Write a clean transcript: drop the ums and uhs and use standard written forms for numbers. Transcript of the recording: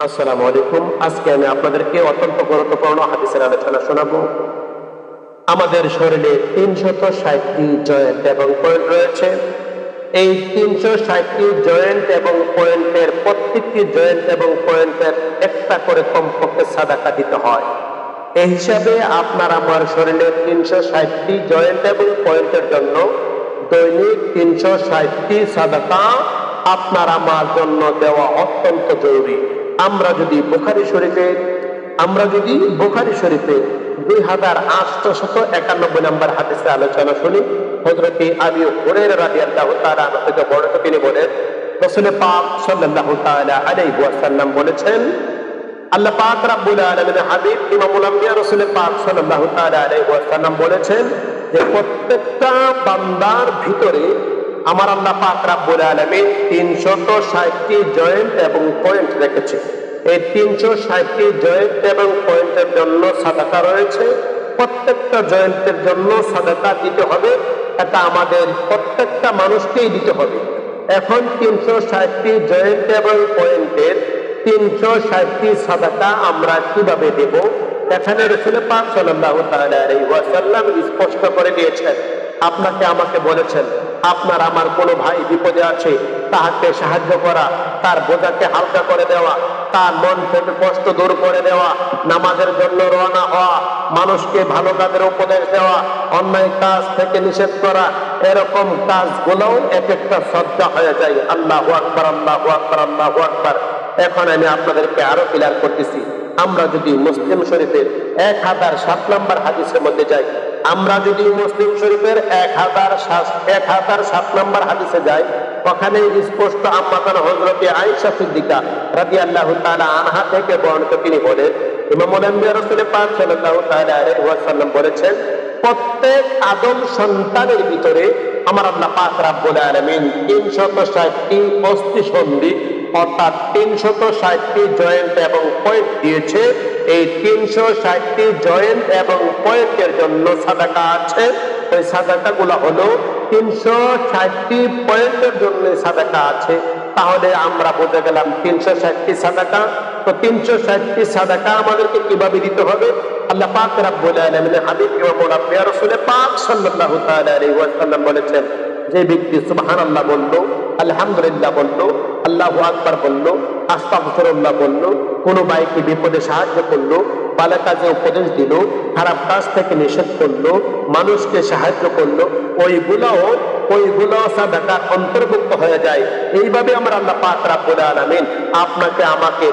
আসসালামু আলাইকুম। আজকে আমি আপনাদেরকে অত্যন্ত গুরুত্বপূর্ণ হাদিসের আলোচনা শোনাবো। আমাদের শরীরে ৩৬০টি জয়েন্ট এবং পয়েন্ট রয়েছে। এই ৩৬০টি জয়েন্ট এবং পয়েন্টের প্রত্যেকটি জয়েন্ট এবং পয়েন্টের একটা করে কমপক্ষে সাদাকা দিতে হয়। এই হিসাবে আপনার আমার শরীরে ৩৬০টি জয়েন্ট এবং পয়েন্টের জন্য দৈনিক ৩৬০টি সাদাকা আপনার আমার জন্য দেওয়া অত্যন্ত জরুরি। আমরা যদি বুখারী শরীফে 2891 নম্বর হাদিসে আলোচনা শুনি, হযরত আবু হুরায়রা রাদিয়াল্লাহু তাআলা আনহু থেকে বর্ণিত, তিনি বলেন, রাসূল পাক সাল্লাল্লাহু তাআলা আলাইহি ওয়াসাল্লাম বলেছেন, আল্লাহ পাক রব্বুল আলামিনের হাবিব ইমামুল আম্বিয়া রাসূল পাক সাল্লাল্লাহু তাআলা আলাইহি ওয়াসাল্লাম বলেছেন যে প্রত্যেকটা বান্দার ভিতরে আমার আল্লাহ পাক রব্বুল আলামিন ৩৬০টি জয়েন্ট এবং পয়েন্ট রেখেছে। এই ৩৬০টি জয়েন্ট এবং পয়েন্টের জন্য সাদাকা রয়েছে। প্রত্যেকটা জয়েন্টের জন্য সাদাকা দিতে হবে। এটা আমাদের প্রত্যেকটা মানুষকেই দিতে হবে। এখন ৩৬০টি জয়েন্ট এবং পয়েন্টের ৩৬০টি সাদাকা আমরা কিভাবে দেব? এখানে রাসূল পাক সাল্লাল্লাহু তাআলা আলাইহি ওয়াসাল্লাম স্পষ্ট করে দিয়েছেন। আপনাকে আমাকে বলেছেন, আপনার আমার কোনো ভাই বিপদে আছে, তাহাকে সাহায্য করা, তার বোঝাকে হালকা করে দেওয়া, তার মন থেকে কষ্ট দূর করে দেওয়া, নামাজের জন্য রওনা হওয়া, মানুষকে ভালো কাজের উপদেশ দেওয়া, অন্যায় কাজ থেকে নিষেধ করা, এরকম কাজগুলোও এক একটা সদকা হয়ে যায়। আল্লাহু আকবার, আল্লাহু আকবার, আল্লাহু আকবার। এখন আমি আপনাদেরকে আরো ক্লিয়ার করতেছি। আমরা যদি মুসলিম শরীফের 1007 নম্বর হাদিসের মধ্যে যাই, আমরা যদি মুসলিম শরীফের 1007 নম্বর হাদিসে যাই, ওখানে স্পষ্ট আম্মাজান হযরত আয়েশা সিদ্দিকা রাদিয়াল্লাহু তাআলা আনহা থেকে বর্ণিত, তিনি বলেন, ইমামুল আম্বিয়া রাসূল পাক সাল্লাল্লাহু তাআলা আলাইহি ওয়াসাল্লাম বলেছেন, প্রত্যেক আদম সন্তানের ভিতরে আমার আল্লাহ পাক রব্বুল আলামিন ৩৬০টি অস্থিসন্ধি অর্থাৎ ৩৬০টি জয়েন্ট এবং পয়েন্ট দিয়েছে। এই ৩৬০টি জয়েন্ট এবং পয়েন্টের জন্য সাদাকা আছে। ওই সাদাকাগুলো হলো ৩৬০টি পয়েন্টের জন্য সাদাকা আছে। তাহলে আমরা বুঝে গেলাম ৩৬০টি সাদাকা। তো ৩৬০টি সাদাকা আমাদেরকে কিভাবে দিতে হবে? আল্লাহ পাক রব্বুল আলামিনের হাবিব ইমামুল আম্বিয়া রাসূল পাক সাল্লাল্লাহু তাআলা আলাইহি ওয়াসাল্লাম বলেছেন, যে ব্যক্তি সুবহানাল্লাহ বললো, আলহামদুলিল্লাহ বললো, আল্লাহু আকবার বললো, আস্তাগফিরুল্লাহ বললো, কোনো ভাইকে বিপদে সাহায্য করলো, ভালো কাজে উপদেশ দিল, খারাপ কাজ থেকে নিষেধ করলো, মানুষকে সাহায্য করলো, ওইগুলো সাদাকার অন্তর্ভুক্ত হয়ে যায়। এইভাবে আমরা আল্লাহ পাক রব্বুল আলামিন আপনাকে আমাকে